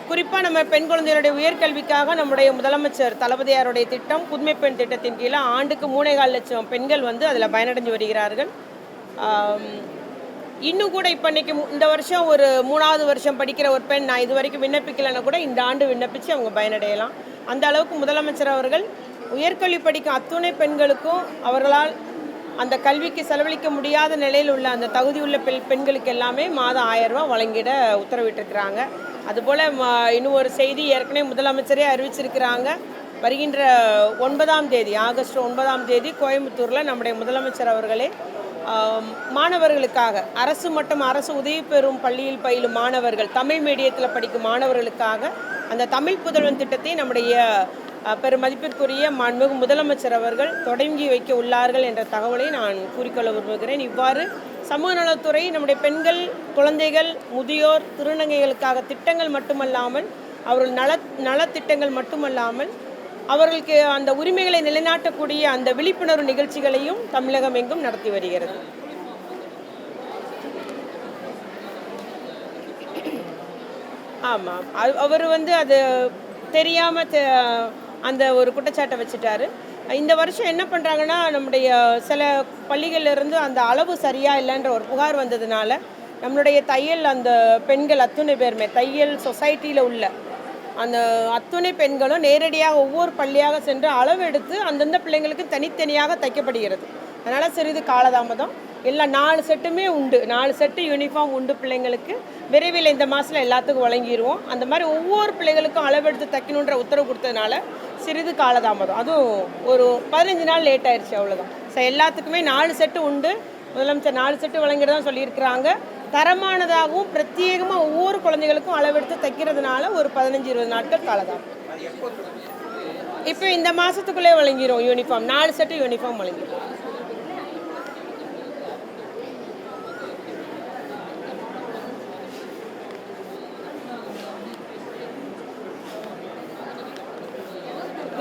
குறிப்பாக நம்ம பெண் குழந்தைகளுடைய உயர்கல்விக்காக நம்முடைய முதலமைச்சர் தளபதியாருடைய திட்டம் புதுமை பெண் திட்டத்தின் கீழே ஆண்டுக்கு 3.25 லட்சம் பெண்கள் வந்து அதில் பயனடைஞ்சு வருகிறார்கள். இன்னும் கூட இப்போ இன்னைக்கு இந்த வருஷம் ஒரு 3வது வருஷம் படிக்கிற ஒரு பெண் நான் இது வரைக்கும் விண்ணப்பிக்கலைன்னா கூட இந்த ஆண்டு விண்ணப்பித்து அவங்க பயனடையலாம். அந்த அளவுக்கு முதலமைச்சர் அவர்கள் உயர்கல்வி படிக்கும் அத்துணை பெண்களுக்கும் அவர்களால் அந்த கல்விக்கு செலவழிக்க முடியாத நிலையில் உள்ள அந்த தகுதியுள்ள பெண்களுக்கு எல்லாமே மாதம் 1000 ரூபா வழங்கிட உத்தரவிட்டிருக்கிறாங்க. அதுபோல் இன்னும் ஒரு செய்தி ஏற்கனவே முதலமைச்சரே அறிவிச்சிருக்கிறாங்க. வருகின்ற 9ஆம் தேதி ஆகஸ்ட் 9ஆம் தேதி கோயம்புத்தூரில் நம்முடைய முதலமைச்சர் அவர்களே மாணவர்களுக்காக அரசு மற்றும் அரசு உதவி பெறும் பள்ளியில் பயிலும் மாணவர்கள் தமிழ் மீடியத்தில் படிக்கும் மாணவர்களுக்காக அந்த தமிழ் புதல்வன் திட்டத்தை நம்முடைய பெருமதிப்பிற்குரிய மாண்புமிகு முதலமைச்சர் அவர்கள் தொடங்கி வைக்க உள்ளார்கள் என்ற தகவலை நான் கூறிக்கொள்ள விரும்புகிறேன். இவ்வாறு சமூக நலத்துறை நம்முடைய பெண்கள், குழந்தைகள், முதியோர், திருநங்கைகளுக்காக திட்டங்கள் மட்டுமல்லாமல் அவர்கள் நலத்திட்டங்கள் மட்டுமல்லாமல் அவர்களுக்கு அந்த உரிமைகளை நிலைநாட்டக்கூடிய அந்த விழிப்புணர்வு நிகழ்ச்சிகளையும் தமிழகம் எங்கும் நடத்தி வருகிறது. ஆமாம், அவர் வந்து அது தெரியாமல் அந்த ஒரு குற்றச்சாட்டை வச்சுட்டாரு. இந்த வருஷம் என்ன பண்ணுறாங்கன்னா, நம்முடைய சில பள்ளிகளிலிருந்து அந்த அளவு சரியாக இல்லைன்ற ஒரு புகார் வந்ததுனால நம்மளுடைய தையல் அந்த பெண்கள் அத்துணை பேருமே தையல் சொசைட்டியில் உள்ள அந்த அத்துணை பெண்களும் நேரடியாக ஒவ்வொரு பள்ளியாக சென்று அளவெடுத்து அந்தந்த பிள்ளைங்களுக்கு தனித்தனியாக தைக்கப்படுகிறது. அதனால் சிறிது காலதாமதம். எல்லாம் 4 செட்டுமே உண்டு, 4 செட்டு யூனிஃபார்ம் உண்டு பிள்ளைங்களுக்கு. விரைவில் இந்த மாதத்தில் எல்லாத்துக்கும் வழங்கிடுவோம். அந்த மாதிரி ஒவ்வொரு பிள்ளைகளுக்கும் அளவெடுத்து தைக்கணுன்ற உத்தரவு கொடுத்ததுனால சிறிது காலதாமதம். அதுவும் ஒரு 15 நாள் லேட் ஆயிடுச்சு, அவ்வளோதான். ஸோ எல்லாத்துக்குமே 4 செட்டு உண்டு. முதலமைச்சர் 4 செட்டு வழங்கிறதா சொல்லியிருக்கிறாங்க. தரமானதாகவும் பிரத்யேகமாக ஒவ்வொரு குழந்தைகளுக்கும் அளவெடுத்து தைக்கிறதுனால ஒரு 15-20 நாட்கள் காலதாமதம். இப்போ இந்த மாதத்துக்குள்ளே வழங்கிடும் யூனிஃபார்ம், 4 செட்டு யூனிஃபார்ம் வழங்கிடும்.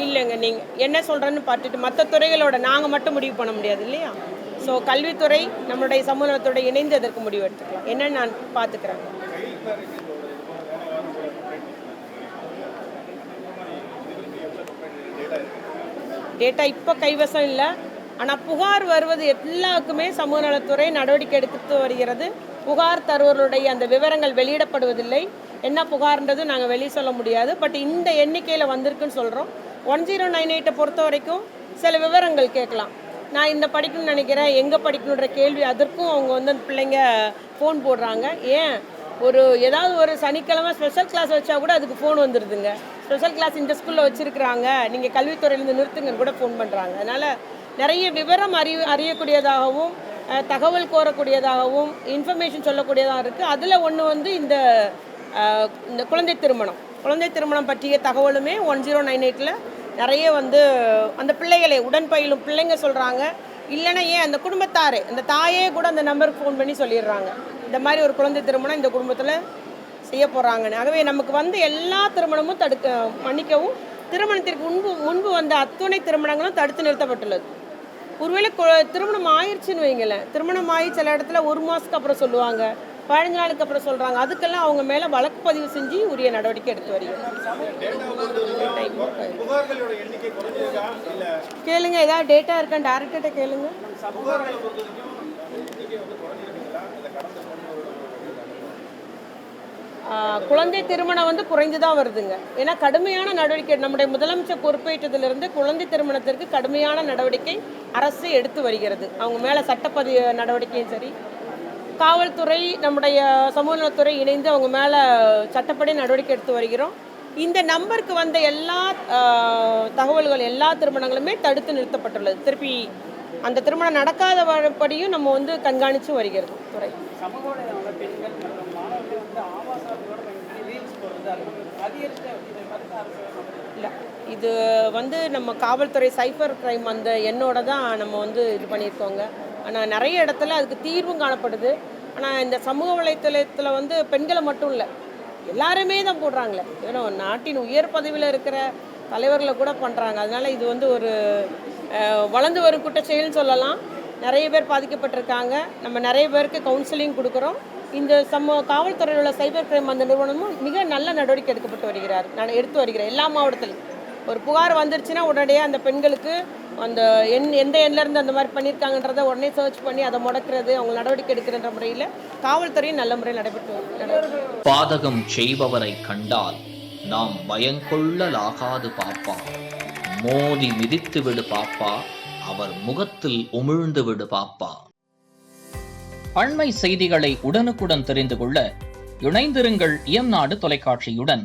இல்லைங்க, நீங்கள் என்ன சொல்கிறேன்னு பார்த்துட்டு மற்ற துறைகளோட நாங்கள் மட்டும் முடிவு பண்ண முடியாது இல்லையா? ஸோ கல்வித்துறை நம்மளுடைய சமூக நலத்துறை இணைந்து அதற்கு முடிவு எடுத்துக்கலாம். என்னன்னு நான் பார்த்துக்கிறேன். டேட்டா இப்போ கைவசம் இல்லை. ஆனால் புகார் வருவது எல்லாருக்குமே சமூக நலத்துறை நடவடிக்கை எடுத்து வருகிறது. புகார் தருவர்களுடைய அந்த விவரங்கள் வெளியிடப்படுவதில்லை. என்ன புகார்ன்றது நாங்கள் வெளியே சொல்ல முடியாது. பட் இந்த எண்ணிக்கையில் வந்திருக்குன்னு சொல்கிறோம். 1098 பொறுத்த வரைக்கும் சில விவரங்கள் கேட்கலாம். நான் இந்த படிக்கணும்னு நினைக்கிறேன், எங்கே படிக்கணுன்ற கேள்வி, அதற்கும் அவங்க வந்து அந்த பிள்ளைங்க ஃபோன் போடுறாங்க. ஏன் ஏதாவது ஒரு சனிக்கிழமை ஸ்பெஷல் கிளாஸ் வச்சா கூட அதுக்கு ஃபோன் வந்துடுதுங்க. ஸ்பெஷல் கிளாஸ் இந்த ஸ்கூலில் வச்சுருக்குறாங்க, நீங்கள் கல்வித்துறையிலேருந்து நிறுத்துங்கன்னு கூட ஃபோன் பண்ணுறாங்க. அதனால் நிறைய விவரம் அறியக்கூடியதாகவும் தகவல் கோரக்கூடியதாகவும் இன்ஃபர்மேஷன் சொல்லக்கூடியதாக இருக்குது. அதில் ஒன்று வந்து இந்த குழந்தை திருமணம் பற்றிய தகவலுமே 1098ல் நிறைய வந்து அந்த பிள்ளைகளை உடன் பயிலும் பிள்ளைங்க சொல்கிறாங்க. இல்லைன்னா ஏன் அந்த குடும்பத்தாரே, அந்த தாயே கூட அந்த நம்பருக்கு ஃபோன் பண்ணி சொல்லிடுறாங்க, இந்த மாதிரி ஒரு குழந்தை திருமணம் இந்த குடும்பத்தில் செய்ய போகிறாங்கன்னு. ஆகவே நமக்கு வந்து எல்லா திருமணமும் மன்னிக்கவும் திருமணத்திற்கு முன்பு வந்த அத்துணை திருமணங்களும் தடுத்து நிறுத்தப்பட்டுள்ளது. ஒருவேளை திருமணம் ஆயிடுச்சுன்னு வைங்களேன், திருமணம் ஆகி சில இடத்துல 1 மாதத்துக்கு அப்புறம் சொல்லுவாங்க, 15 நாளுக்கு அப்புறம் சொல்கிறாங்க. அதுக்கெல்லாம் அவங்க மேலே வழக்கு பதிவு செஞ்சு உரிய நடவடிக்கை எடுத்து வருகிறோம். கேளுங்க, ஏதாவது டேட்டா இருக்கான்னு டேரக்டர்கிட்ட கேளுங்க. குழந்தை திருமணம் வந்து குறைந்து தான் வருதுங்க. ஏன்னா கடுமையான நடவடிக்கை நம்முடைய முதலமைச்சர் பொறுப்பேற்றதிலிருந்து குழந்தை திருமணத்திற்கு கடுமையான நடவடிக்கை அரசு எடுத்து வருகிறது. அவங்க மேலே சட்டப்பதிவு நடவடிக்கையும் சரி, காவல்துறை, நம்முடைய சமூக நலத்துறை இணைந்து அவங்க மேலே சட்டப்படி நடவடிக்கை எடுத்து வருகிறோம். இந்த நம்பருக்கு வந்த எல்லா தகவல்கள், எல்லா திருமணங்களுமே தடுத்து நிறுத்தப்பட்டுள்ளது. திருப்பி அந்த திருமணம் நடக்காதபடியும் நம்ம வந்து கண்காணித்து வருகிறது துறை. இல்லை, இது வந்து நம்ம காவல்துறை சைபர் கிரைம் அந்த எண்ணோட தான் நம்ம வந்து இது பண்ணியிருக்கோங்க. ஆனால் நிறைய இடத்துல அதுக்கு தீர்வும் காணப்படுது. ஆனால் இந்த சமூக வலைத்தளத்தில் வந்து பெண்களை மட்டும் இல்லை, எல்லாருமே தான் போடுறாங்களே. ஏன்னா நாட்டின் உயர் பதவியில் இருக்கிற தலைவர்களை கூட பண்ணுறாங்க. அதனால் இது வந்து ஒரு வளர்ந்து வரும் குற்றச்செயல்னு சொல்லலாம். நிறைய பேர் பாதிக்கப்பட்டிருக்காங்க. நம்ம நிறைய பேருக்கு கவுன்சிலிங் கொடுக்குறோம். இந்த காவல்துறையில் உள்ள சைபர் கிரைம் அந்த நிறுவனமும் மிக நல்ல நடவடிக்கை எடுத்து வருகிறார் எல்லா மாவட்டத்திலும். ஒரு புகார் வந்துருச்சுன்னா உடனடியே அந்த பெண்களுக்கு அந்த எந்த எண்ணிலேருந்து அந்த மாதிரி பண்ணியிருக்காங்கன்றதை உடனே சர்ச் பண்ணி அதை முடக்கிறது, அவங்க நடவடிக்கை எடுக்கிற முறையில் காவல்துறையும் நல்ல முறையில் நடைபெற்று. பாதகம் செய்பவரை கண்டால் நாம் பயங்கொள்ளலாகாது பாப்பா, மோதி மிதித்து விடு பாப்பா, அவர் முகத்தில் உமிழ்ந்து விடு பாப்பா. அண்மை செய்திகளை உடனுக்குடன் தெரிந்து கொள்ள இணைந்திருங்கள் இயம்நாடு தொலைக்காட்சியுடன்.